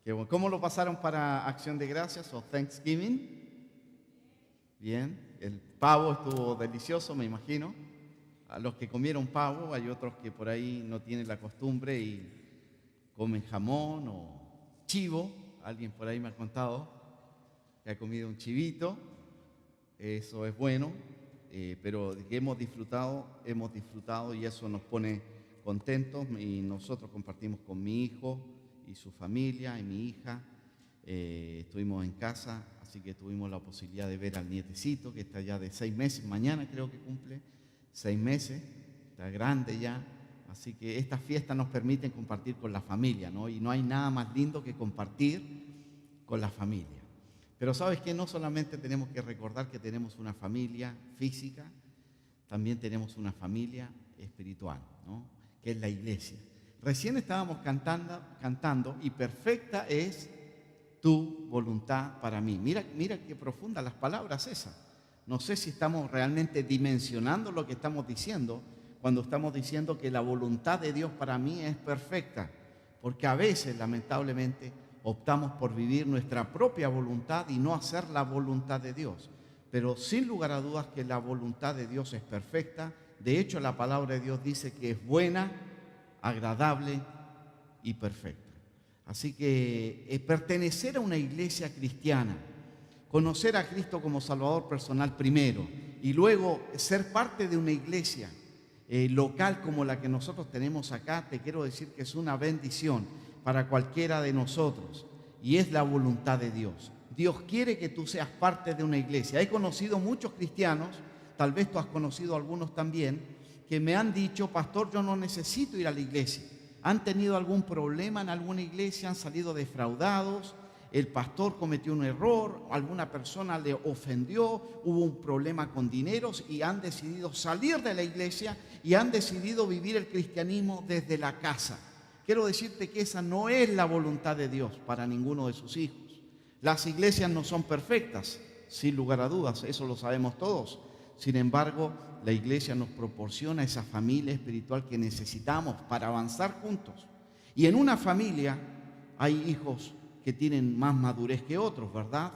Qué bueno. ¿Cómo lo pasaron para Acción de Gracias o Thanksgiving? Bien, el pavo estuvo delicioso, me imagino. A los que comieron pavo, hay otros que por ahí no tienen la costumbre y comen jamón o chivo. Alguien por ahí me ha contado que ha comido un chivito. Eso es bueno, pero de que hemos disfrutado y eso nos pone contentos. Y nosotros compartimos con mi hijo y su familia y mi hija. Estuvimos en casa, así que tuvimos la posibilidad de ver al nietecito que está ya de 6 meses. Mañana creo que cumple 6 meses, está grande ya. Así que estas fiestas nos permiten compartir con la familia, ¿no? Y no hay nada más lindo que compartir con la familia. Pero ¿sabes qué? No solamente tenemos que recordar que tenemos una familia física, también tenemos una familia espiritual, ¿no? Que es la iglesia. Recién estábamos cantando y perfecta es tu voluntad para mí. Mira qué profundas las palabras esas. No sé si estamos realmente dimensionando lo que estamos diciendo cuando estamos diciendo que la voluntad de Dios para mí es perfecta, porque a veces, lamentablemente, optamos por vivir nuestra propia voluntad y no hacer la voluntad de Dios. Pero sin lugar a dudas que la voluntad de Dios es perfecta. De hecho, la palabra de Dios dice que es buena, agradable y perfecta. Así que pertenecer a una iglesia cristiana, conocer a Cristo como Salvador personal primero y luego ser parte de una iglesia local como la que nosotros tenemos acá, te quiero decir que es una bendición para cualquiera de nosotros y es la voluntad de Dios. Dios quiere que tú seas parte de una iglesia. He conocido muchos cristianos, tal vez tú has conocido algunos también, que me han dicho: pastor, yo no necesito ir a la iglesia. Han tenido algún problema en alguna iglesia, han salido defraudados, el pastor cometió un error, alguna persona le ofendió, hubo un problema con dineros y han decidido salir de la iglesia y han decidido vivir el cristianismo desde la casa. Quiero decirte que esa no es la voluntad de Dios para ninguno de sus hijos. Las iglesias no son perfectas, sin lugar a dudas, eso lo sabemos todos. Sin embargo, la iglesia nos proporciona esa familia espiritual que necesitamos para avanzar juntos. Y en una familia hay hijos que tienen más madurez que otros, ¿verdad?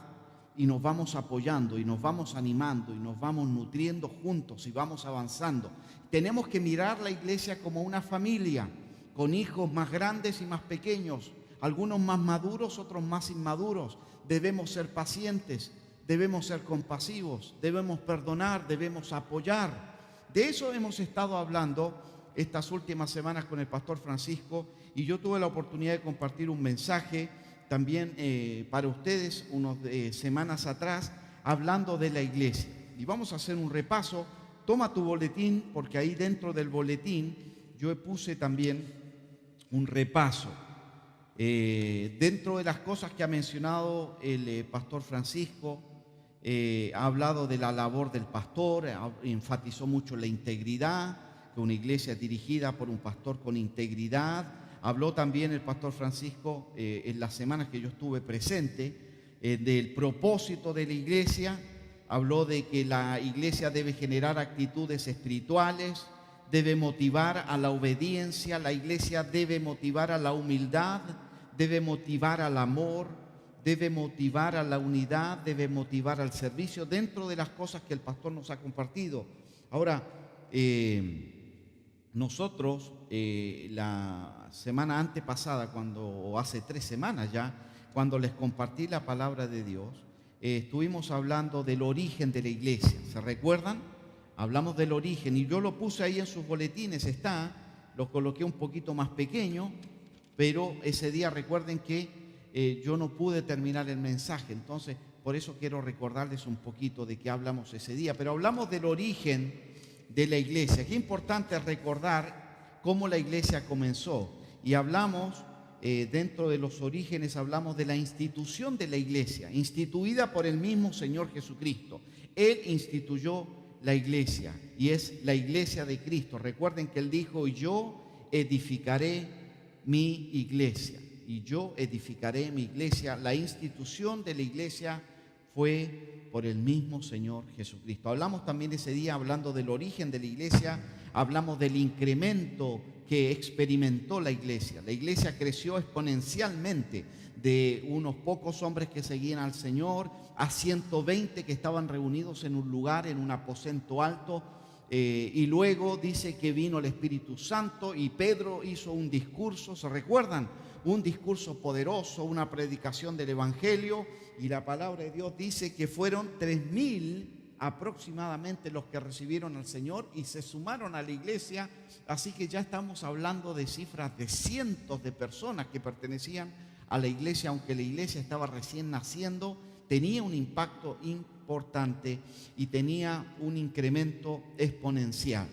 Y nos vamos apoyando y nos vamos animando y nos vamos nutriendo juntos y vamos avanzando. Tenemos que mirar la iglesia como una familia, con hijos más grandes y más pequeños, algunos más maduros, otros más inmaduros. Debemos ser pacientes, debemos ser compasivos, debemos perdonar, debemos apoyar. De eso hemos estado hablando estas últimas semanas con el pastor Francisco y yo tuve la oportunidad de compartir un mensaje también para ustedes unas semanas atrás hablando de la iglesia. Y vamos a hacer un repaso. Toma tu boletín porque ahí dentro del boletín yo puse también un repaso. Dentro de las cosas que ha mencionado el pastor Francisco, ha hablado de la labor del pastor, enfatizó mucho la integridad, que una iglesia dirigida por un pastor con integridad. Habló también el pastor Francisco en las semanas que yo estuve presente del propósito de la iglesia. Habló de que la iglesia debe generar actitudes espirituales, debe motivar a la obediencia, la iglesia debe motivar a la humildad, debe motivar al amor, debe motivar a la unidad, debe motivar al servicio, dentro de las cosas que el pastor nos ha compartido. Ahora, nosotros la semana antepasada, o hace 3 semanas ya, cuando les compartí la palabra de Dios, estuvimos hablando del origen de la iglesia. ¿Se recuerdan? Hablamos del origen y yo lo puse ahí en sus boletines, lo coloqué un poquito más pequeño, pero ese día recuerden que yo no pude terminar el mensaje, entonces por eso quiero recordarles un poquito de qué hablamos ese día. Pero hablamos del origen de la iglesia. Qué importante recordar cómo la iglesia comenzó. Y hablamos, dentro de los orígenes, hablamos de la institución de la iglesia, instituida por el mismo Señor Jesucristo. Él instituyó la iglesia y es la iglesia de Cristo. Recuerden que Él dijo: yo edificaré mi iglesia. Y yo edificaré mi iglesia. La institución de la iglesia fue por el mismo Señor Jesucristo. Hablamos también ese día, hablando del origen de la iglesia, hablamos del incremento que experimentó la iglesia. La iglesia creció exponencialmente de unos pocos hombres que seguían al Señor a 120 que estaban reunidos en un lugar, en un aposento alto. Y luego dice que vino el Espíritu Santo y Pedro hizo un discurso, ¿se recuerdan? Un discurso poderoso, una predicación del Evangelio, y la palabra de Dios dice que fueron 3.000 aproximadamente los que recibieron al Señor y se sumaron a la iglesia, así que ya estamos hablando de cifras de cientos de personas que pertenecían a la iglesia, aunque la iglesia estaba recién naciendo, tenía un impacto importante y tenía un incremento exponencial.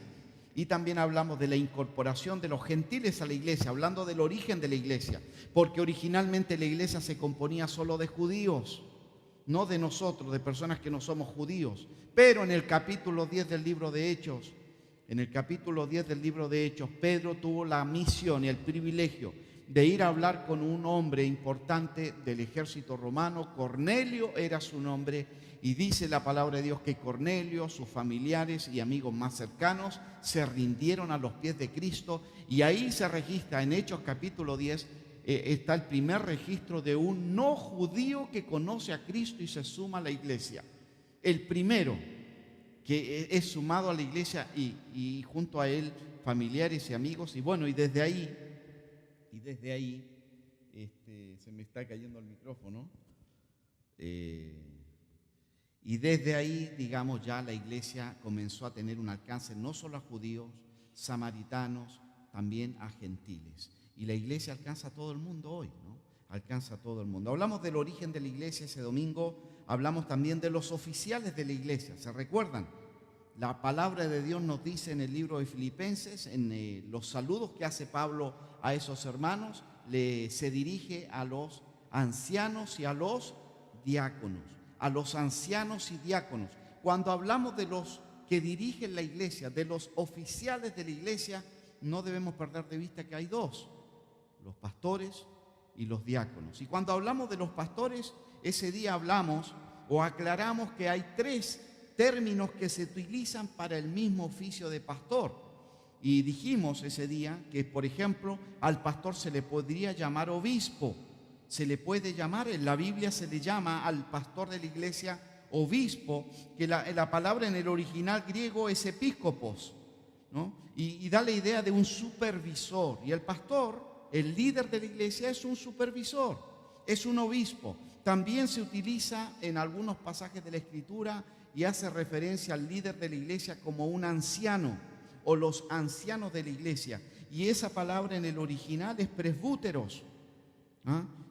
Y también hablamos de la incorporación de los gentiles a la iglesia, hablando del origen de la iglesia, porque originalmente la iglesia se componía solo de judíos, no de nosotros, de personas que no somos judíos. Pero en el capítulo 10 del libro de Hechos, Pedro tuvo la misión y el privilegio de ir a hablar con un hombre importante del ejército romano. Cornelio era su nombre, y dice la palabra de Dios que Cornelio, sus familiares y amigos más cercanos se rindieron a los pies de Cristo, y ahí se registra en Hechos capítulo 10, está el primer registro de un no judío que conoce a Cristo y se suma a la iglesia. El primero que es sumado a la iglesia y junto a él familiares y amigos, y bueno, y desde ahí se me está cayendo el micrófono, y desde ahí, digamos, ya la iglesia comenzó a tener un alcance no solo a judíos, samaritanos, también a gentiles. Y la iglesia alcanza a todo el mundo hoy, ¿no? Alcanza a todo el mundo. Hablamos del origen de la iglesia ese domingo, hablamos también de los oficiales de la iglesia. ¿Se recuerdan? La palabra de Dios nos dice en el libro de Filipenses, en los saludos que hace Pablo a esos hermanos, se dirige a los ancianos y a los diáconos. A los ancianos y diáconos. Cuando hablamos de los que dirigen la iglesia, de los oficiales de la iglesia, no debemos perder de vista que hay dos: los pastores y los diáconos. Y cuando hablamos de los pastores, ese día hablamos o aclaramos que hay tres términos que se utilizan para el mismo oficio de pastor. Y dijimos ese día que, por ejemplo, al pastor se le podría llamar obispo. Se le puede llamar, en la Biblia se le llama al pastor de la iglesia obispo, que la palabra en el original griego es episcopos, ¿no? Y da la idea de un supervisor. Y el pastor, el líder de la iglesia, es un supervisor, es un obispo. También se utiliza en algunos pasajes de la Escritura y hace referencia al líder de la iglesia como un anciano o los ancianos de la iglesia. Y esa palabra en el original es presbúteros.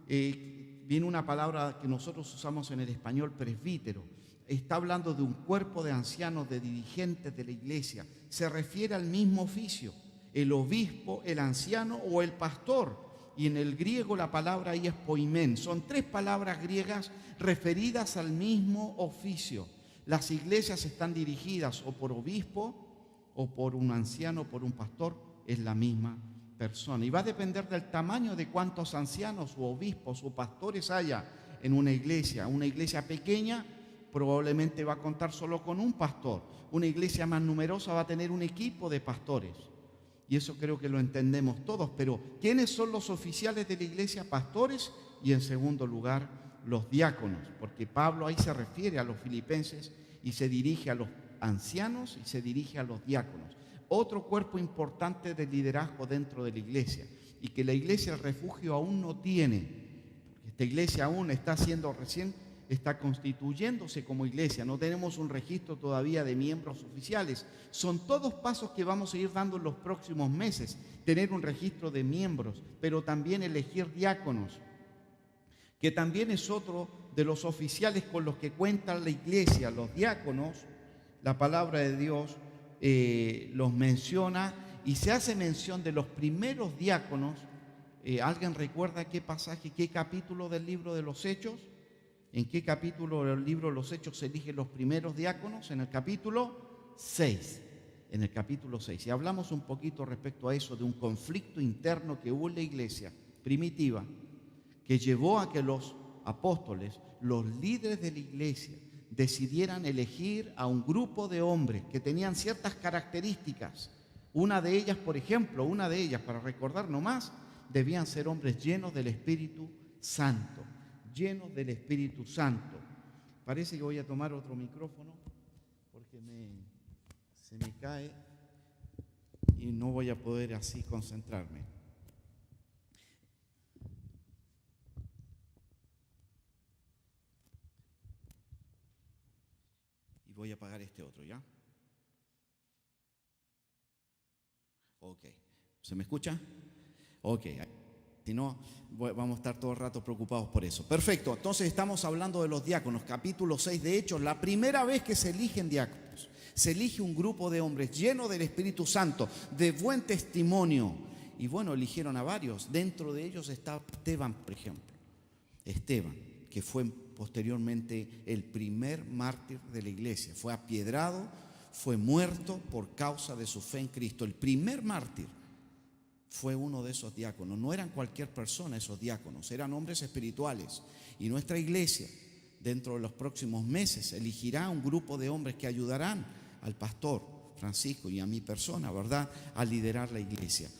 Viene una palabra que nosotros usamos en el español, presbítero. Está hablando de un cuerpo de ancianos, de dirigentes de la iglesia. Se refiere al mismo oficio: el obispo, el anciano o el pastor. Y en el griego la palabra ahí es poimen. Son tres palabras griegas referidas al mismo oficio. Las iglesias están dirigidas o por obispo, o por un anciano, o por un pastor. Es la misma persona. Y va a depender del tamaño de cuántos ancianos o obispos o pastores haya en una iglesia. Una iglesia pequeña probablemente va a contar solo con un pastor. Una iglesia más numerosa va a tener un equipo de pastores. Y eso creo que lo entendemos todos. Pero ¿quiénes son los oficiales de la iglesia? Pastores, y en segundo lugar los diáconos, porque Pablo ahí se refiere a los filipenses y se dirige a los ancianos y se dirige a los diáconos. Otro cuerpo importante de liderazgo dentro de la iglesia, y que la iglesia El Refugio aún no tiene. Esta iglesia aún está constituyéndose como iglesia, no tenemos un registro todavía de miembros oficiales. Son todos pasos que vamos a ir dando en los próximos meses: tener un registro de miembros, pero también elegir diáconos, que también es otro de los oficiales con los que cuenta la iglesia. Los diáconos, la palabra de Dios los menciona, y se hace mención de los primeros diáconos. ¿Alguien recuerda qué pasaje, qué capítulo del libro de los Hechos? ¿En qué capítulo del libro de los Hechos se eligen los primeros diáconos? En el capítulo 6. En el capítulo 6. Y hablamos un poquito respecto a eso, de un conflicto interno que hubo en la iglesia primitiva, que llevó a que los apóstoles, los líderes de la iglesia, decidieran elegir a un grupo de hombres que tenían ciertas características. Una de ellas, para recordar nomás, debían ser hombres llenos del Espíritu Santo, llenos del Espíritu Santo. Parece que voy a tomar otro micrófono porque se me cae y no voy a poder así concentrarme. Y voy a apagar este otro, ¿ya? Ok. ¿Se me escucha? Ok. Si no, vamos a estar todo el rato preocupados por eso. Perfecto. Entonces estamos hablando de los diáconos. Capítulo 6 de Hechos. La primera vez que se eligen diáconos. Se elige un grupo de hombres llenos del Espíritu Santo, de buen testimonio. Y bueno, eligieron a varios. Dentro de ellos estaba Esteban, por ejemplo. Esteban, que fue posteriormente el primer mártir de la iglesia. Fue apiedrado, fue muerto por causa de su fe en Cristo. El primer mártir fue uno de esos diáconos. No eran cualquier persona esos diáconos, eran hombres espirituales. Y nuestra iglesia, dentro de los próximos meses, elegirá un grupo de hombres que ayudarán al pastor Francisco y a mi persona, ¿verdad?, a liderar la iglesia,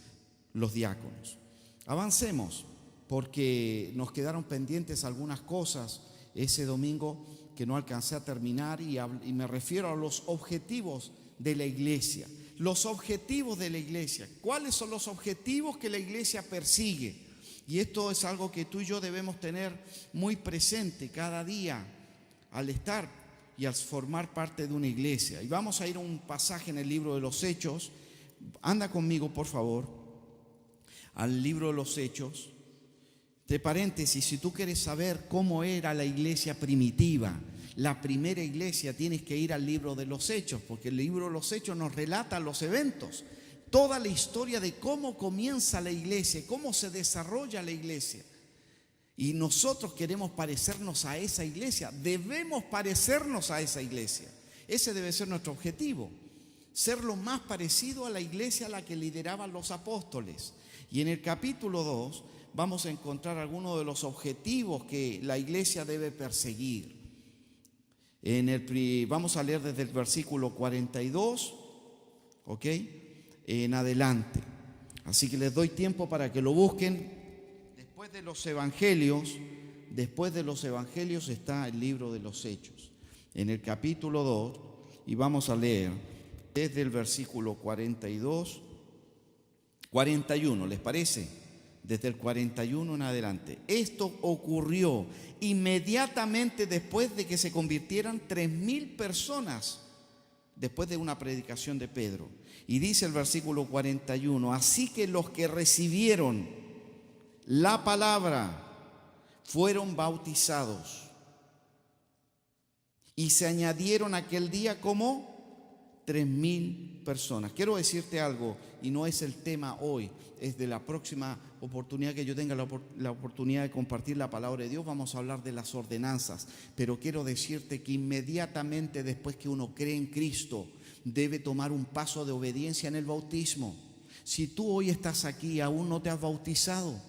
los diáconos. Avancemos, porque nos quedaron pendientes algunas cosas ese domingo que no alcancé a terminar, y me refiero a los objetivos de la iglesia. Los objetivos de la iglesia. ¿Cuáles son los objetivos que la iglesia persigue? Y esto es algo que tú y yo debemos tener muy presente cada día al estar y al formar parte de una iglesia. Y vamos a ir a un pasaje en el libro de los Hechos. Anda conmigo, por favor, al libro de los Hechos. De paréntesis, si tú quieres saber cómo era la iglesia primitiva, la primera iglesia, tienes que ir al libro de los Hechos, porque el libro de los Hechos nos relata los eventos, toda la historia de cómo comienza la iglesia, cómo se desarrolla la iglesia. Y nosotros queremos parecernos a esa iglesia, debemos parecernos a esa iglesia. Ese debe ser nuestro objetivo, ser lo más parecido a la iglesia a la que lideraban los apóstoles. Y en el capítulo 2 vamos a encontrar algunos de los objetivos que la iglesia debe perseguir. Vamos a leer desde el versículo 42, ¿ok?, en adelante. Así que les doy tiempo para que lo busquen. Después de los evangelios está el libro de los Hechos, en el capítulo 2, y vamos a leer desde el versículo 42, 41, ¿les parece? Desde el 41 en adelante. Esto ocurrió inmediatamente después de que se convirtieran 3,000 personas, después de una predicación de Pedro. Y dice el versículo 41, así que los que recibieron la palabra fueron bautizados, y se añadieron aquel día como 3,000 personas. Quiero decirte algo, y no es el tema hoy, es de la próxima oportunidad que yo tenga la oportunidad de compartir la palabra de Dios. Vamos a hablar de las ordenanzas, pero quiero decirte que inmediatamente después que uno cree en Cristo, debe tomar un paso de obediencia en el bautismo. Si tú hoy estás aquí y aún no te has bautizado,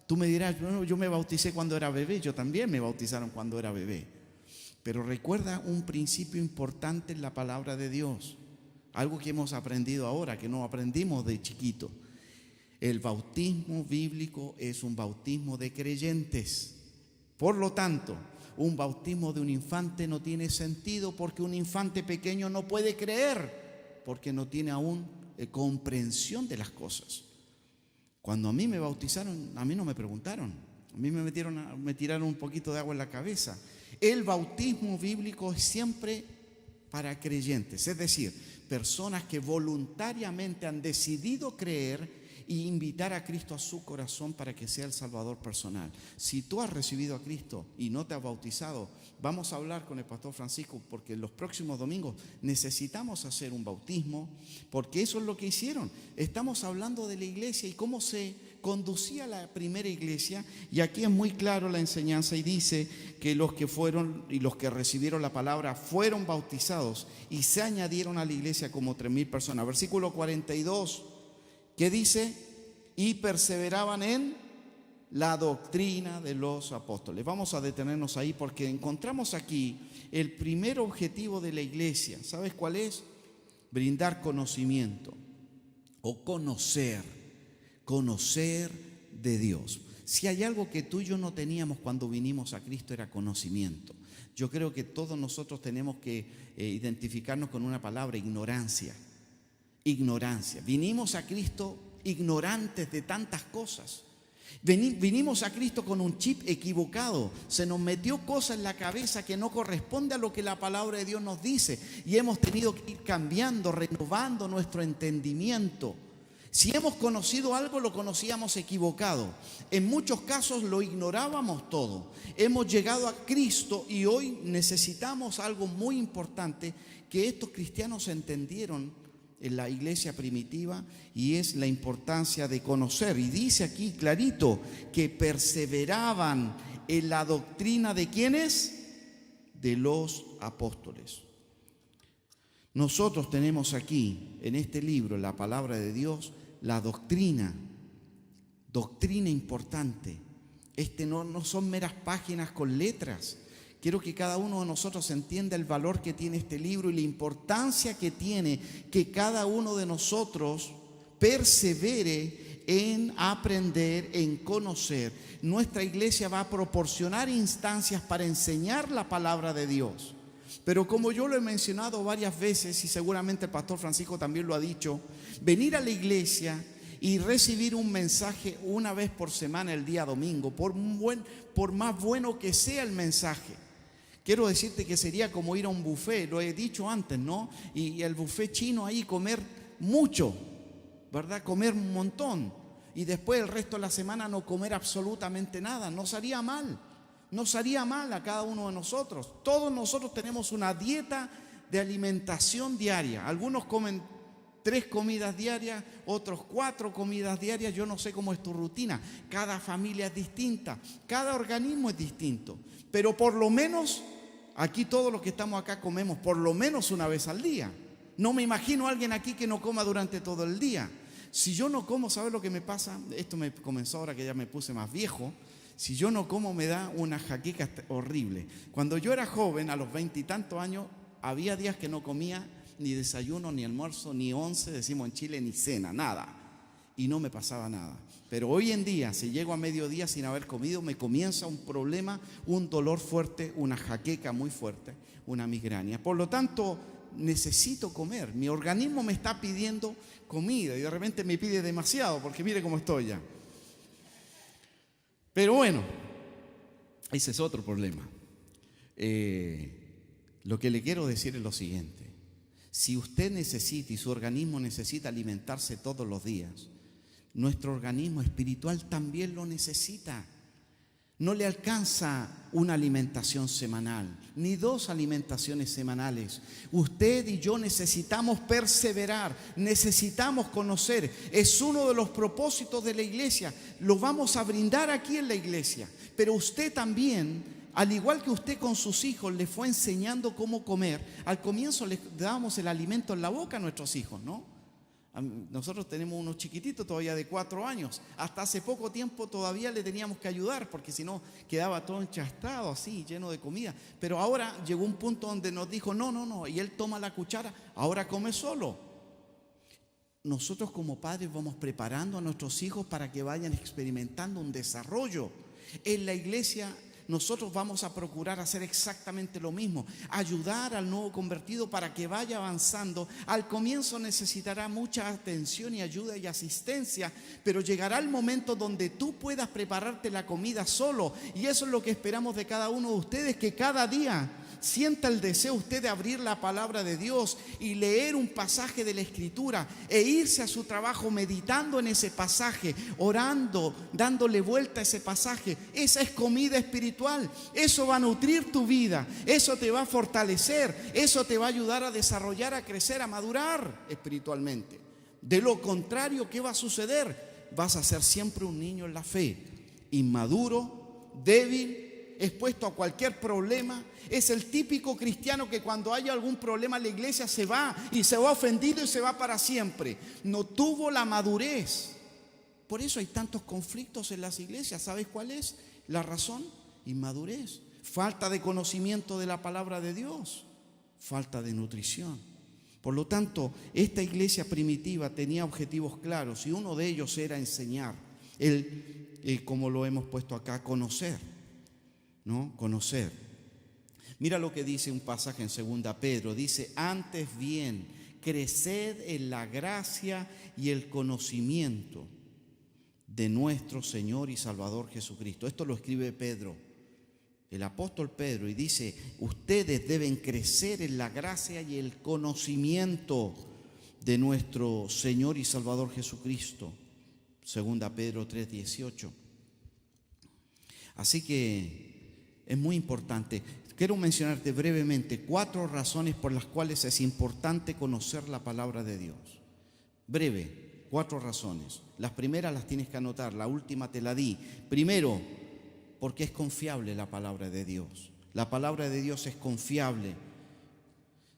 tú me dirás, bueno, yo me bauticé cuando era bebé. Yo también me bautizaron cuando era bebé. Pero recuerda un principio importante en la palabra de Dios, algo que hemos aprendido ahora, que no aprendimos de chiquito. El bautismo bíblico es un bautismo de creyentes. Por lo tanto, un bautismo de un infante no tiene sentido, porque un infante pequeño no puede creer, porque no tiene aún comprensión de las cosas. Cuando a mí me bautizaron, a mí no me preguntaron, a mí me tiraron un poquito de agua en la cabeza. El bautismo bíblico es siempre para creyentes, es decir, personas que voluntariamente han decidido creer y invitar a Cristo a su corazón para que sea el Salvador personal. Si tú has recibido a Cristo y no te has bautizado, vamos a hablar con el pastor Francisco, porque en los próximos domingos necesitamos hacer un bautismo, porque eso es lo que hicieron. Estamos hablando de la iglesia y cómo se conducía la primera iglesia, y aquí es muy claro la enseñanza, y dice que los que fueron y los que recibieron la palabra fueron bautizados y se añadieron a la iglesia como 3,000 personas. Versículo 42, ¿qué dice? Y perseveraban en la doctrina de los apóstoles. Vamos a detenernos ahí porque encontramos aquí el primer objetivo de la iglesia. ¿Sabes cuál es? Brindar conocimiento o conocer de Dios. Si hay algo que tú y yo no teníamos cuando vinimos a Cristo, era conocimiento. Yo creo que todos nosotros tenemos que identificarnos con una palabra: ignorancia. Ignorancia. Vinimos a Cristo ignorantes de tantas cosas. Vinimos a Cristo con un chip equivocado. Se nos metió cosas en la cabeza que no corresponde a lo que la palabra de Dios nos dice. Y hemos tenido que ir cambiando, renovando nuestro entendimiento. Si hemos conocido algo, lo conocíamos equivocado. En muchos casos lo ignorábamos todo. Hemos llegado a Cristo y hoy necesitamos algo muy importante que estos cristianos entendieron en la iglesia primitiva, y es la importancia de conocer. Y dice aquí clarito que perseveraban en la doctrina de ¿quiénes? De los apóstoles. Nosotros tenemos aquí en este libro, la palabra de Dios, la doctrina importante. No son meras páginas con letras. Quiero que cada uno de nosotros entienda el valor que tiene este libro y la importancia que tiene que cada uno de nosotros persevere en aprender, en conocer. Nuestra iglesia va a proporcionar instancias para enseñar la palabra de Dios. Pero como yo lo he mencionado varias veces, y seguramente el pastor Francisco también lo ha dicho, venir a la iglesia y recibir un mensaje una vez por semana el día domingo, por más bueno que sea el mensaje, quiero decirte que sería como ir a un buffet, lo he dicho antes, ¿no? Y el buffet chino ahí, comer mucho, ¿verdad? Comer un montón. Y después el resto de la semana no comer absolutamente nada. Nos haría mal a cada uno de nosotros. Todos nosotros tenemos una dieta de alimentación diaria. Algunos comen 3 comidas diarias, otros 4 comidas diarias. Yo no sé cómo es tu rutina. Cada familia es distinta, cada organismo es distinto. Pero por lo menos, aquí todos los que estamos acá comemos por lo menos una vez al día. No me imagino a alguien aquí que no coma durante todo el día. Si yo no como, ¿sabes lo que me pasa? Esto me comenzó ahora que ya me puse más viejo. Si yo no como, me da una jaqueca horrible. Cuando yo era joven, a los 20 y tantos años, había días que no comía ni desayuno, ni almuerzo, ni 11, decimos en Chile, ni cena, nada. Y no me pasaba nada. Pero hoy en día, si llego a mediodía sin haber comido, me comienza un problema, un dolor fuerte, una jaqueca muy fuerte, una migraña. Por lo tanto, necesito comer. Mi organismo me está pidiendo comida y de repente me pide demasiado, porque mire cómo estoy ya. Pero bueno, ese es otro problema. Lo que le quiero decir es lo siguiente. Si usted necesita y su organismo necesita alimentarse todos los días, nuestro organismo espiritual también lo necesita. No le alcanza una alimentación semanal, ni 2 alimentaciones semanales. Usted y yo necesitamos perseverar, necesitamos conocer. Es uno de los propósitos de la iglesia. Lo vamos a brindar aquí en la iglesia. Pero usted también, al igual que usted con sus hijos le fue enseñando cómo comer, al comienzo les dábamos el alimento en la boca a nuestros hijos, ¿no? Nosotros tenemos unos chiquititos todavía de 4 años. Hasta hace poco tiempo todavía le teníamos que ayudar porque si no quedaba todo enchastado así, lleno de comida. Pero ahora llegó un punto donde nos dijo no, y él toma la cuchara, ahora come solo. Nosotros como padres vamos preparando a nuestros hijos para que vayan experimentando un desarrollo. En la iglesia nosotros vamos a procurar hacer exactamente lo mismo, ayudar al nuevo convertido para que vaya avanzando. Al comienzo necesitará mucha atención y ayuda y asistencia, pero llegará el momento donde tú puedas prepararte la comida solo, y eso es lo que esperamos de cada uno de ustedes, que cada día sienta el deseo usted de abrir la palabra de Dios y leer un pasaje de la Escritura e irse a su trabajo meditando en ese pasaje, orando, dándole vuelta a ese pasaje. Esa es comida espiritual. Eso va a nutrir tu vida, eso te va a fortalecer, eso te va a ayudar a desarrollar, a crecer, a madurar espiritualmente. De lo contrario, ¿qué va a suceder? Vas a ser siempre un niño en la fe, inmaduro, débil, expuesto a cualquier problema. Es el típico cristiano que cuando haya algún problema en la iglesia se va, y se va ofendido y se va para siempre. No tuvo la madurez Por eso hay tantos conflictos en las iglesias. ¿Sabes cuál es la razón? Inmadurez, falta de conocimiento de la palabra de Dios, falta de nutrición. Por lo tanto, esta iglesia primitiva tenía objetivos claros y uno de ellos era enseñar, como lo hemos puesto acá, conocer, ¿no? Conocer. Mira lo que dice un pasaje en 2 Pedro, dice: antes bien, creced en la gracia y el conocimiento de nuestro Señor y Salvador Jesucristo. Esto lo escribe Pedro, el apóstol Pedro, y dice: ustedes deben crecer en la gracia y el conocimiento de nuestro Señor y Salvador Jesucristo. 2 Pedro 3:18. Así que es muy importante. Quiero mencionarte brevemente 4 razones por las cuales es importante conocer la palabra de Dios. Breve, 4 razones. Las primeras las tienes que anotar, la última te la di. Primero, porque es confiable la palabra de Dios. La palabra de Dios es confiable.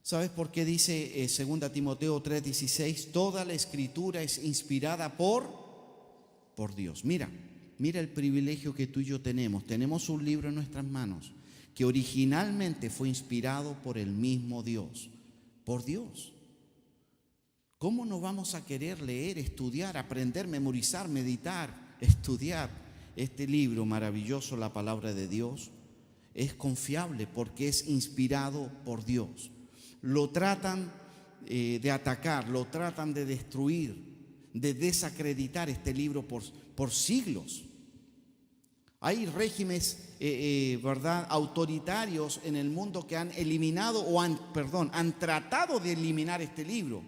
¿Sabes por qué dice 2 Timoteo 3:16? Toda la escritura es inspirada por Dios. Mira el privilegio que tú y yo tenemos. Tenemos un libro en nuestras manos que originalmente fue inspirado por el mismo Dios, por Dios. ¿Cómo no vamos a querer leer, estudiar, aprender, memorizar, meditar, estudiar este libro maravilloso, la palabra de Dios? Es confiable porque es inspirado por Dios. Lo tratan de atacar, lo tratan de destruir, de desacreditar este libro por siglos. Hay regímenes, ¿verdad?, autoritarios en el mundo que han eliminado han tratado de eliminar este libro.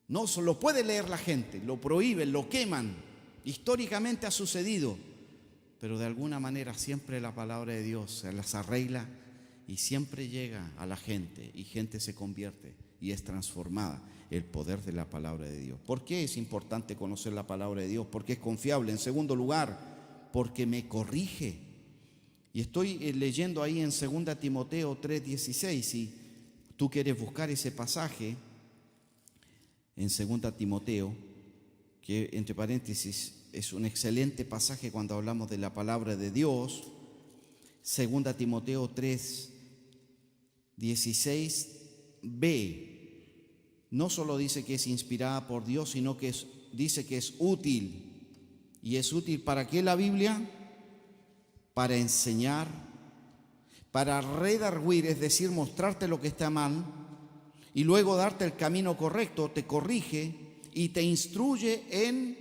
No lo puede leer la gente, lo prohíben, lo queman. Históricamente ha sucedido, pero de alguna manera siempre la palabra de Dios se las arregla y siempre llega a la gente y gente se convierte y es transformada. El poder de la palabra de Dios. ¿Por qué es importante conocer la palabra de Dios? Porque es confiable. En segundo lugar, porque me corrige. Y estoy leyendo ahí en 2 Timoteo 3:16. Si tú quieres buscar ese pasaje en 2 Timoteo, que entre paréntesis es un excelente pasaje cuando hablamos de la palabra de Dios. 2 Timoteo 3:16b. No solo dice que es inspirada por Dios, sino que dice que es útil. ¿Y es útil para qué la Biblia? Para enseñar, para redarguir, es decir, mostrarte lo que está mal, y luego darte el camino correcto, te corrige y te instruye en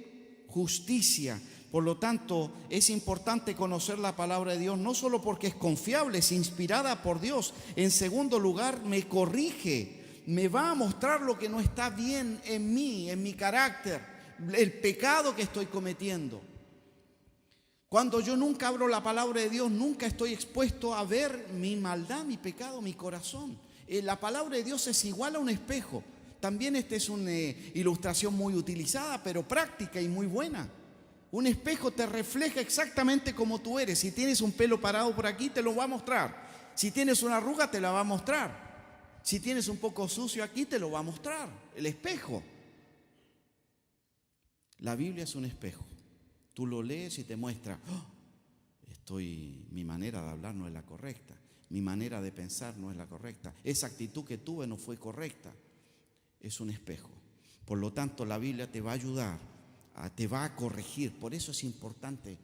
justicia. Por lo tanto, es importante conocer la palabra de Dios, no solo porque es confiable, es inspirada por Dios. En segundo lugar, me corrige. Me va a mostrar lo que no está bien en mí, en mi carácter, el pecado que estoy cometiendo. Cuando yo nunca abro la palabra de Dios, nunca estoy expuesto a ver mi maldad, mi pecado, mi corazón. La palabra de Dios es igual a un espejo. También esta es una ilustración muy utilizada, pero práctica y muy buena. Un espejo te refleja exactamente como tú eres. Si tienes un pelo parado por aquí, te lo va a mostrar. Si tienes una arruga, te la va a mostrar. Si tienes un poco sucio aquí, te lo va a mostrar el espejo. La Biblia es un espejo. Tú lo lees y te muestra, mi manera de hablar no es la correcta, mi manera de pensar no es la correcta, esa actitud que tuve no fue correcta. Es un espejo. Por lo tanto, la Biblia te va a ayudar, te va a corregir. Por eso es importante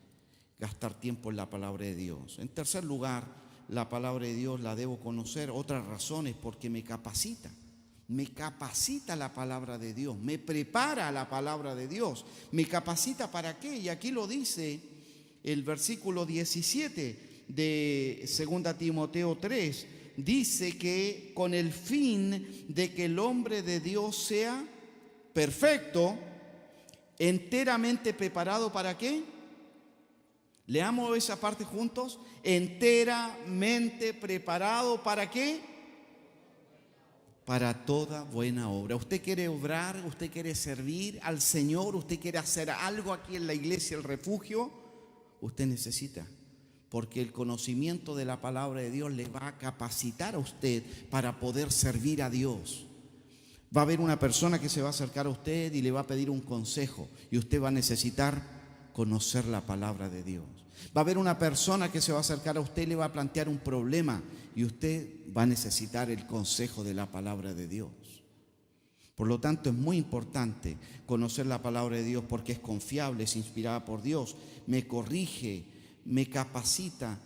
gastar tiempo en la palabra de Dios. En tercer lugar, la palabra de Dios la debo conocer. Otra razón es porque me capacita la palabra de Dios, me prepara la palabra de Dios. ¿Me capacita para qué? Y aquí lo dice el versículo 17 de 2 Timoteo 3. Dice que con el fin de que el hombre de Dios sea perfecto, enteramente preparado ¿para qué? Leamos esa parte juntos. Enteramente preparado ¿para qué? Para toda buena obra. Usted quiere obrar, usted quiere servir al Señor, usted quiere hacer algo aquí en la iglesia, el refugio, usted necesita, porque el conocimiento de la palabra de Dios le va a capacitar a usted para poder servir a Dios. Va a haber una persona que se va a acercar a usted y le va a pedir un consejo, y usted va a necesitar conocer la palabra de Dios. Va a haber una persona que se va a acercar a usted y le va a plantear un problema, y usted va a necesitar el consejo de la palabra de Dios. Por lo tanto, es muy importante conocer la palabra de Dios, porque es confiable, es inspirada por Dios, me corrige, me capacita.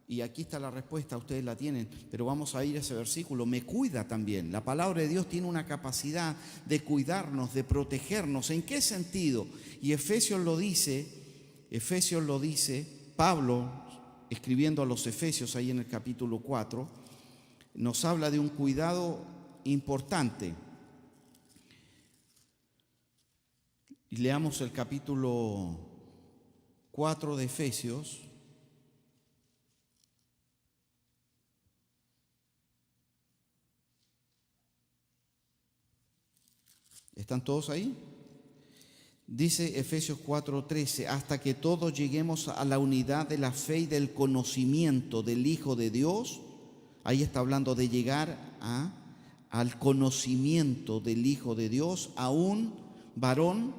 Y aquí está la respuesta, ustedes la tienen, pero vamos a ir a ese versículo. Me cuida también. La palabra de Dios tiene una capacidad de cuidarnos, de protegernos. ¿En qué sentido? Y Efesios lo dice, Pablo, escribiendo a los Efesios ahí en el capítulo 4, nos habla de un cuidado importante. Y leamos el capítulo 4 de Efesios. ¿Están todos ahí? Dice Efesios 4:13, hasta que todos lleguemos a la unidad de la fe y del conocimiento del Hijo de Dios. Ahí está hablando de llegar al conocimiento del Hijo de Dios, a un varón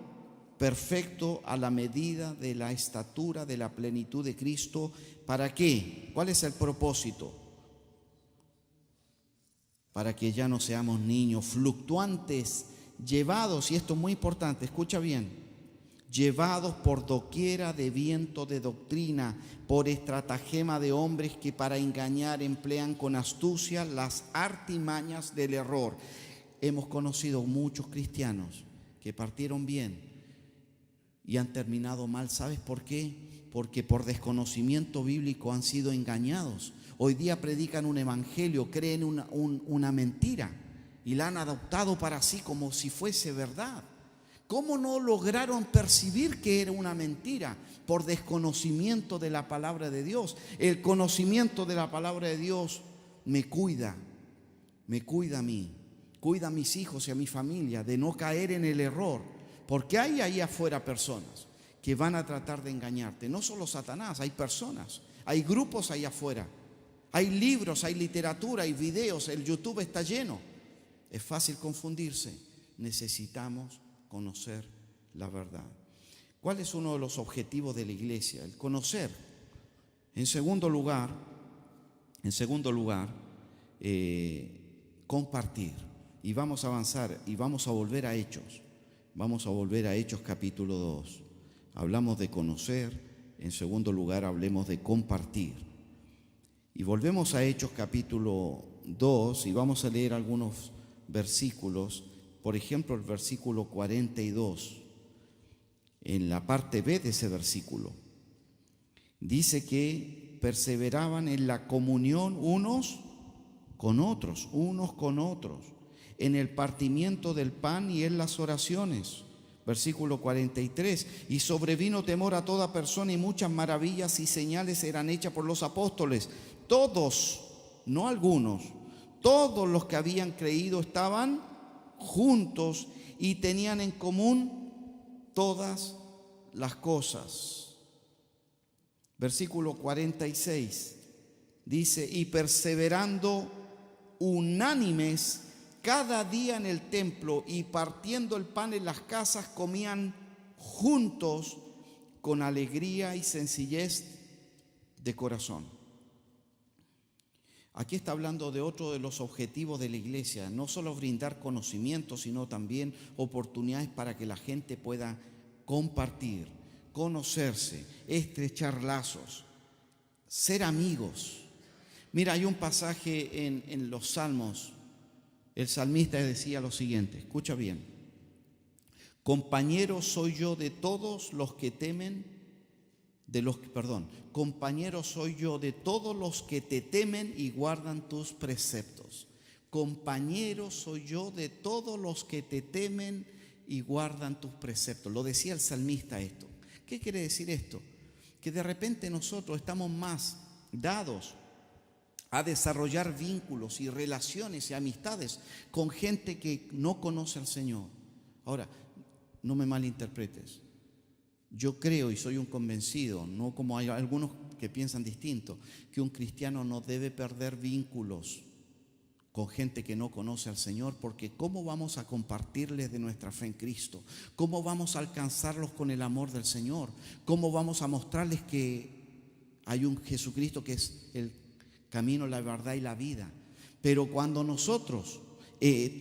perfecto a la medida de la estatura de la plenitud de Cristo. ¿Para qué? ¿Cuál es el propósito? Para que ya no seamos niños fluctuantes, llevados, y esto es muy importante, escucha bien, llevados por doquiera de viento de doctrina, por estratagema de hombres que para engañar emplean con astucia las artimañas del error. Hemos conocido muchos cristianos que partieron bien y han terminado mal. ¿Sabes por qué? Porque por desconocimiento bíblico han sido engañados. Hoy día predican un evangelio, creen una mentira y la han adoptado para sí como si fuese verdad. ¿Cómo no lograron percibir que era una mentira? Por desconocimiento de la palabra de Dios. El conocimiento de la palabra de Dios me cuida a mí, cuida a mis hijos y a mi familia de no caer en el error. Porque hay ahí afuera personas que van a tratar de engañarte. No solo Satanás, hay personas, hay grupos ahí afuera, hay libros, hay literatura, hay videos, el YouTube está lleno. Es fácil confundirse. Necesitamos conocer la verdad. ¿Cuál es uno de los objetivos de la iglesia? El conocer. En segundo lugar, compartir. Y vamos a avanzar y vamos a volver a Hechos. Vamos a volver a Hechos capítulo 2. Hablamos de conocer. En segundo lugar, hablemos de compartir. Y volvemos a Hechos capítulo 2 y vamos a leer algunos versículos. Por ejemplo, el versículo 42, en la parte B de ese versículo, dice que perseveraban en la comunión unos con otros, en el partimiento del pan y en las oraciones. Versículo 43, y sobrevino temor a toda persona, y muchas maravillas y señales eran hechas por los apóstoles. Todos, no algunos, todos los que habían creído estaban juntos y tenían en común todas las cosas. Versículo 46 dice, y perseverando unánimes cada día en el templo y partiendo el pan en las casas, comían juntos con alegría y sencillez de corazón. Aquí está hablando de otro de los objetivos de la iglesia, no solo brindar conocimiento, sino también oportunidades para que la gente pueda compartir, conocerse, estrechar lazos, ser amigos. Mira, hay un pasaje en los Salmos. El salmista decía lo siguiente, escucha bien: compañero soy yo de todos los que temen, compañero soy yo de todos los que te temen y guardan tus preceptos. Compañero soy yo de todos los que te temen y guardan tus preceptos. Lo decía el salmista esto. ¿Qué quiere decir esto? Que de repente nosotros estamos más dados a desarrollar vínculos y relaciones y amistades con gente que no conoce al Señor. Ahora, no me malinterpretes. Yo creo y soy un convencido, no como hay algunos que piensan distinto, que un cristiano no debe perder vínculos con gente que no conoce al Señor, porque ¿cómo vamos a compartirles de nuestra fe en Cristo? ¿Cómo vamos a alcanzarlos con el amor del Señor? ¿Cómo vamos a mostrarles que hay un Jesucristo que es el camino, la verdad y la vida? Pero cuando nosotros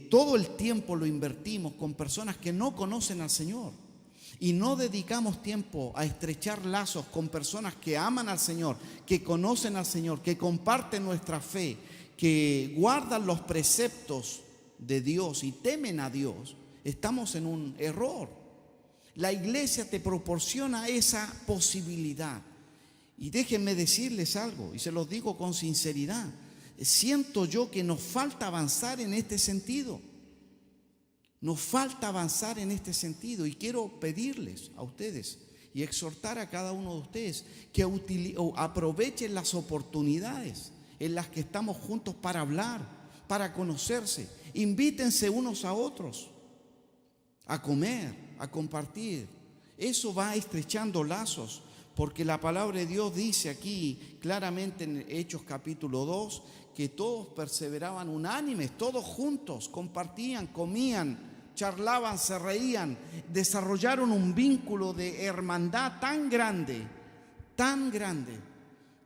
todo el tiempo lo invertimos con personas que no conocen al Señor y no dedicamos tiempo a estrechar lazos con personas que aman al Señor, que conocen al Señor, que comparten nuestra fe, que guardan los preceptos de Dios y temen a Dios, estamos en un error. La iglesia te proporciona esa posibilidad. Y déjenme decirles algo, y se los digo con sinceridad, siento yo que nos falta avanzar en este sentido. Nos falta avanzar en este sentido, y quiero pedirles a ustedes y exhortar a cada uno de ustedes que aprovechen las oportunidades en las que estamos juntos para hablar, para conocerse. Invítense unos a otros a comer, a compartir. Eso va estrechando lazos, porque la palabra de Dios dice aquí claramente en Hechos capítulo 2 que todos perseveraban unánimes, todos juntos, compartían, comían, charlaban, se reían, desarrollaron un vínculo de hermandad tan grande, tan grande.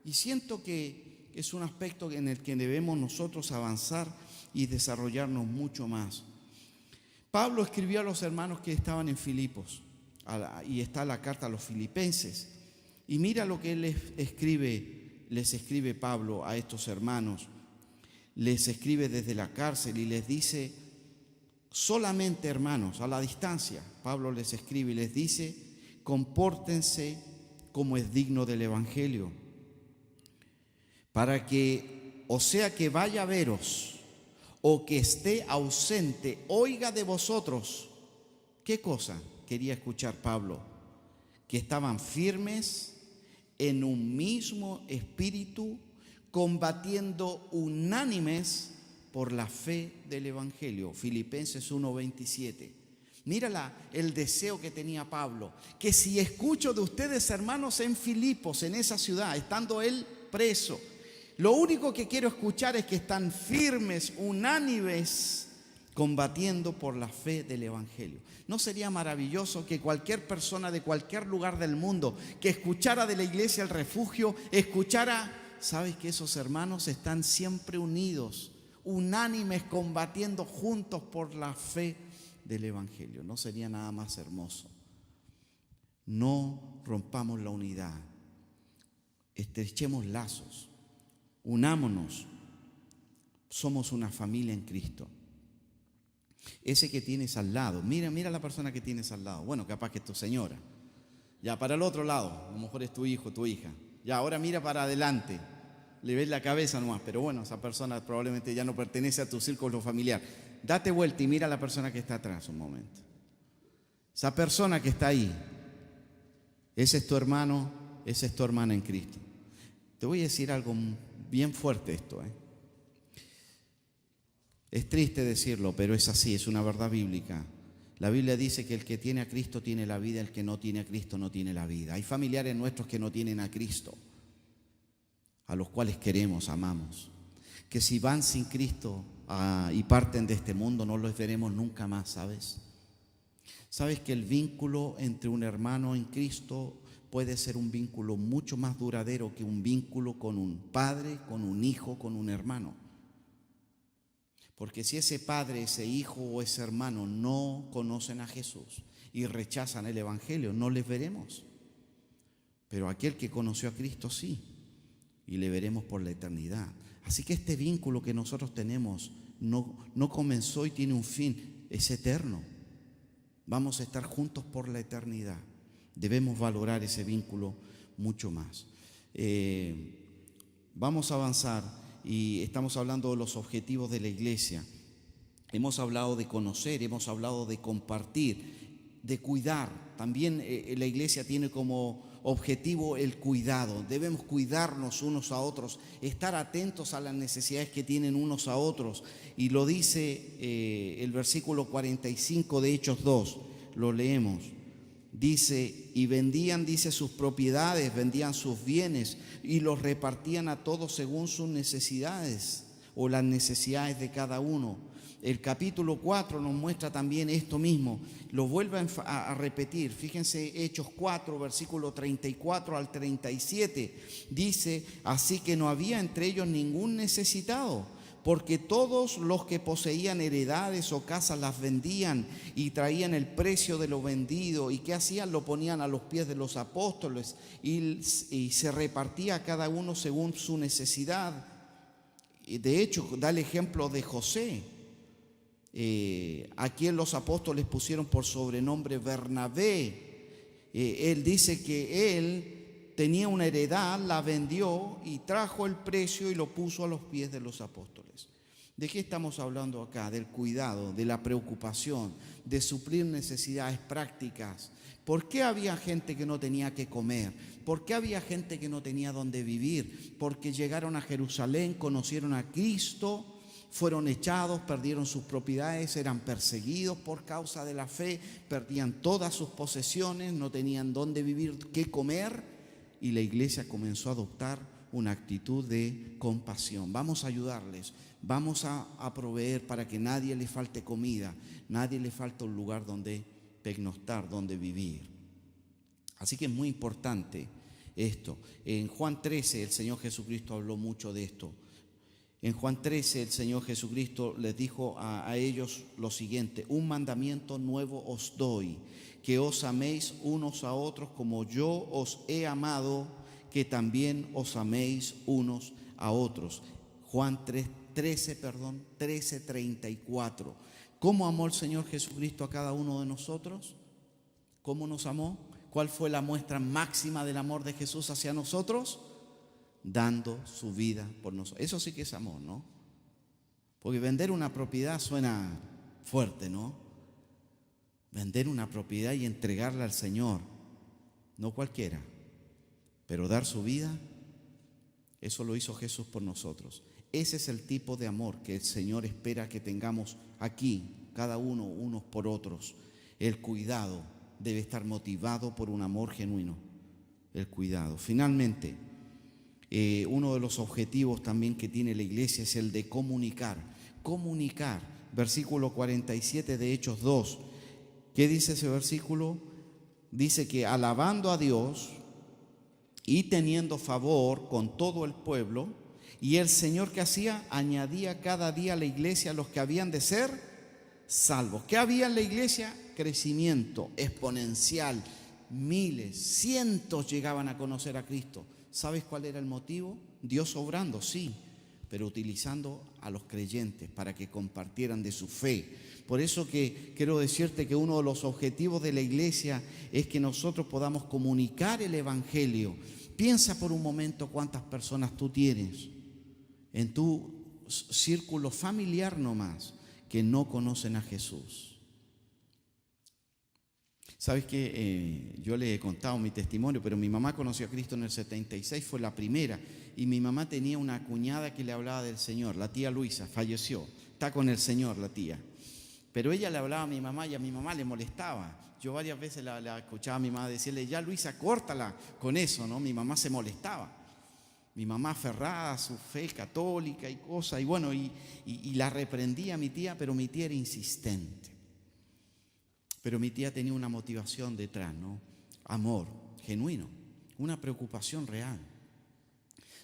Y siento que es un aspecto en el que debemos nosotros avanzar y desarrollarnos mucho más. Pablo escribió a los hermanos que estaban en Filipos, y está la carta a los filipenses. Y mira lo que él les escribe Pablo a estos hermanos. Les escribe desde la cárcel y les dice: solamente, hermanos, a la distancia, Pablo les escribe y les dice: compórtense como es digno del Evangelio, para que, o sea que vaya a veros o que esté ausente, oiga de vosotros. ¿Qué cosa quería escuchar Pablo? Que estaban firmes en un mismo espíritu, combatiendo unánimes por la fe del Evangelio. Filipenses 1:27. Mira el deseo que tenía Pablo, que si escucho de ustedes, hermanos, en Filipos, en esa ciudad, estando él preso, lo único que quiero escuchar es que están firmes, unánimes, combatiendo por la fe del Evangelio. ¿No sería maravilloso que cualquier persona de cualquier lugar del mundo que escuchara de la iglesia El Refugio, escuchara, sabes que esos hermanos están siempre unidos, unánimes, combatiendo juntos por la fe del Evangelio? ¿No sería nada más hermoso? No rompamos la unidad, estrechemos lazos, unámonos, somos una familia en Cristo. Ese que tienes al lado, mira la persona que tienes al lado. Bueno, capaz que es tu señora. Ya, para el otro lado, a lo mejor es tu hijo, tu hija. Ya, ahora mira para adelante, le ves la cabeza nomás, pero bueno, esa persona probablemente ya no pertenece a tu círculo familiar. Date vuelta y mira a la persona que está atrás un momento. Esa persona que está ahí, ese es tu hermano, esa es tu hermana en Cristo. Te voy a decir algo bien fuerte esto, Es triste decirlo, pero es así, es una verdad bíblica. La Biblia dice que el que tiene a Cristo tiene la vida, el que no tiene a Cristo no tiene la vida. Hay familiares nuestros que no tienen a Cristo, a los cuales queremos, amamos, que si van sin Cristo y parten de este mundo, no los veremos nunca más, ¿sabes? ¿Sabes que el vínculo entre un hermano en Cristo puede ser un vínculo mucho más duradero que un vínculo con un padre, con un hijo, con un hermano? Porque si ese padre, ese hijo o ese hermano no conocen a Jesús y rechazan el Evangelio, no les veremos. Pero aquel que conoció a Cristo sí, y le veremos por la eternidad. Así que este vínculo que nosotros tenemos no comenzó y tiene un fin, es eterno. Vamos a estar juntos por la eternidad. Debemos valorar ese vínculo mucho más. Vamos a avanzar. Y estamos hablando de los objetivos de la iglesia. Hemos hablado de conocer, hemos hablado de compartir, de cuidar. También la iglesia tiene como objetivo el cuidado. Debemos cuidarnos unos a otros, estar atentos a las necesidades que tienen unos a otros. Y lo dice el versículo 45 de Hechos 2, lo leemos. Dice, y vendían, dice, sus propiedades, vendían sus bienes y los repartían a todos según sus necesidades. o las necesidades de cada uno. El capítulo 4 nos muestra también esto mismo, lo vuelve a repetir. Fíjense, Hechos 4, versículo 34 al 37, dice: así que no había entre ellos ningún necesitado, porque todos los que poseían heredades o casas las vendían y traían el precio de lo vendido. ¿Y qué hacían? Lo ponían a los pies de los apóstoles y se repartía a cada uno según su necesidad. De hecho, da el ejemplo de José, a quien los apóstoles pusieron por sobrenombre Bernabé. Él dice que él tenía una heredad, la vendió y trajo el precio y lo puso a los pies de los apóstoles. ¿De qué estamos hablando acá? Del cuidado, de la preocupación, de suplir necesidades prácticas. ¿Por qué había gente que no tenía que comer? ¿Por qué había gente que no tenía dónde vivir? Porque llegaron a Jerusalén, conocieron a Cristo, fueron echados, perdieron sus propiedades, eran perseguidos por causa de la fe, perdían todas sus posesiones, no tenían dónde vivir, qué comer, y la iglesia comenzó a adoptar una actitud de compasión. Vamos a ayudarles, vamos a proveer para que nadie le falte comida, nadie le falte un lugar donde pernoctar, donde vivir. Así que es muy importante esto. En Juan 13 el Señor Jesucristo habló mucho de esto. En Juan 13 el Señor Jesucristo les dijo a ellos lo siguiente: un mandamiento nuevo os doy, que os améis unos a otros como yo os he amado, que también os améis unos a otros. Juan 13:34. ¿Cómo amó el Señor Jesucristo a cada uno de nosotros? ¿Cómo nos amó? ¿Cuál fue la muestra máxima del amor de Jesús hacia nosotros? Dando su vida por nosotros. Eso sí que es amor, ¿no? Porque vender una propiedad suena fuerte, ¿no? Vender una propiedad y entregarla al Señor, no cualquiera, pero dar su vida, eso lo hizo Jesús por nosotros. Ese es el tipo de amor que el Señor espera que tengamos aquí, cada uno, unos por otros. El cuidado debe estar motivado por un amor genuino. El cuidado. Finalmente, uno de los objetivos también que tiene la iglesia es el de comunicar. Comunicar. Versículo 47 de Hechos 2. ¿Qué dice ese versículo? Dice que alabando a Dios y teniendo favor con todo el pueblo, y el Señor, ¿qué hacía? Añadía cada día a la iglesia a los que habían de ser salvos. ¿Qué había en la iglesia? Crecimiento exponencial. Miles, cientos llegaban a conocer a Cristo. ¿Sabes cuál era el motivo? Dios obrando, sí, pero utilizando a los creyentes para que compartieran de su fe. Por eso que quiero decirte que uno de los objetivos de la iglesia es que nosotros podamos comunicar el evangelio. Piensa por un momento cuántas personas tú tienes en tu círculo familiar nomás que no conocen a Jesús. ¿Sabes qué? Yo le he contado mi testimonio, pero mi mamá conoció a Cristo en el 76, fue la primera. Y mi mamá tenía una cuñada que le hablaba del Señor, la tía Luisa, falleció, está con el Señor la tía. Pero ella le hablaba a mi mamá y a mi mamá le molestaba. Yo varias veces la escuchaba a mi mamá decirle: ya Luisa, córtala con eso, ¿no? Mi mamá se molestaba. Mi mamá aferrada a su fe católica y cosas, y bueno, y la reprendía a mi tía, pero mi tía era insistente. Pero mi tía tenía una motivación detrás, ¿no? Amor genuino, una preocupación real.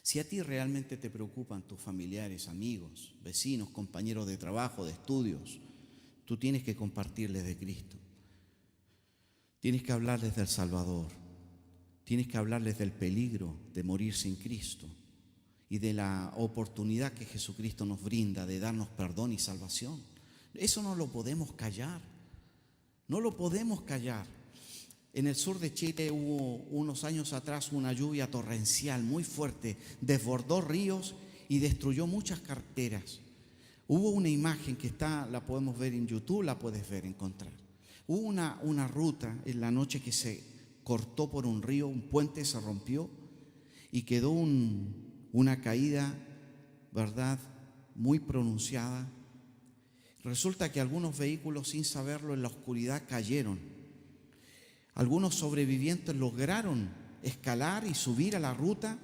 Si a ti realmente te preocupan tus familiares, amigos, vecinos, compañeros de trabajo, de estudios, tú tienes que compartirles de Cristo. Tienes que hablarles del Salvador. Tienes que hablarles del peligro de morir sin Cristo y de la oportunidad que Jesucristo nos brinda de darnos perdón y salvación. Eso no lo podemos callar. No lo podemos callar. En el sur de Chile hubo unos años atrás una lluvia torrencial muy fuerte, desbordó ríos y destruyó muchas carreteras. Hubo una imagen que la podemos ver en YouTube, la puedes encontrar. Hubo una ruta en la noche que se cortó por un río, un puente se rompió y quedó una caída, ¿verdad?, muy pronunciada. Resulta que algunos vehículos, sin saberlo, en la oscuridad cayeron. Algunos sobrevivientes lograron escalar y subir a la ruta,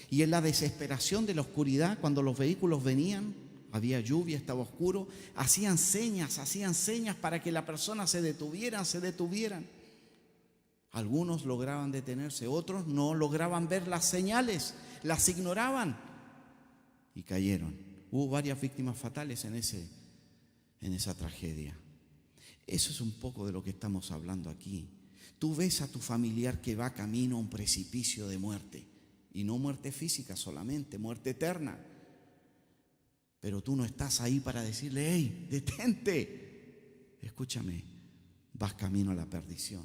y en la desesperación de la oscuridad, cuando los vehículos venían, había lluvia, estaba oscuro, hacían señas para que la persona se detuvieran. Algunos lograban detenerse, otros no lograban ver las señales, las ignoraban y cayeron. Hubo varias víctimas fatales en esa tragedia. Eso es un poco de lo que estamos hablando aquí. Tú ves a tu familiar que va camino a un precipicio de muerte, y no muerte física solamente, muerte eterna. Pero tú no estás ahí para decirle: hey, detente. Escúchame, vas camino a la perdición.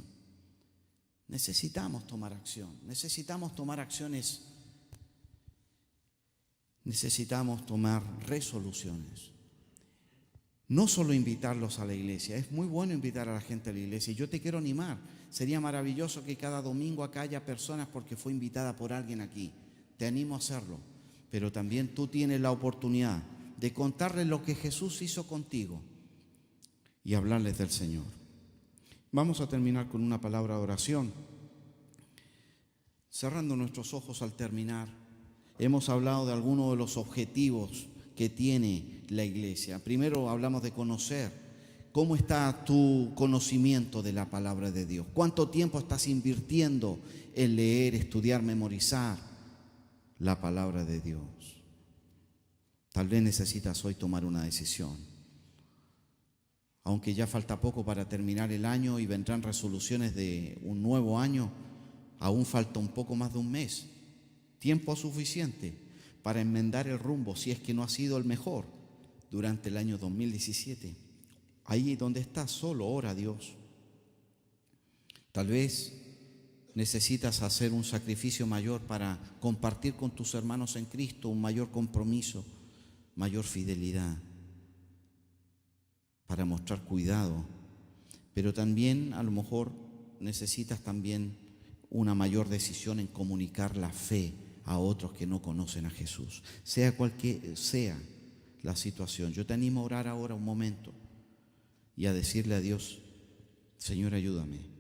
Necesitamos tomar acción, necesitamos tomar acciones, necesitamos tomar resoluciones. No solo invitarlos a la iglesia, es muy bueno invitar a la gente a la iglesia, y yo te quiero animar. Sería maravilloso que cada domingo acá haya personas porque fue invitada por alguien aquí. Te animo a hacerlo, pero también tú tienes la oportunidad de contarles lo que Jesús hizo contigo y hablarles del Señor. Vamos a terminar con una palabra de oración. Cerrando nuestros ojos al terminar, hemos hablado de algunos de los objetivos que tiene la iglesia. Primero hablamos de conocer. ¿Cómo está tu conocimiento de la palabra de Dios? ¿Cuánto tiempo estás invirtiendo en leer, estudiar, memorizar la palabra de Dios? Tal vez necesitas hoy tomar una decisión. Aunque ya falta poco para terminar el año y vendrán resoluciones de un nuevo año, aún falta un poco más de un mes. Tiempo suficiente para enmendar el rumbo si es que no ha sido el mejor durante el año 2017. Ahí donde estás, solo ora a Dios. Tal vez necesitas hacer un sacrificio mayor para compartir con tus hermanos en Cristo, un mayor compromiso, mayor fidelidad, para mostrar cuidado. Pero también a lo mejor necesitas también una mayor decisión en comunicar la fe a otros que no conocen a Jesús. Sea cual que sea la situación, yo te animo a orar ahora un momento y a decirle a Dios: Señor, ayúdame.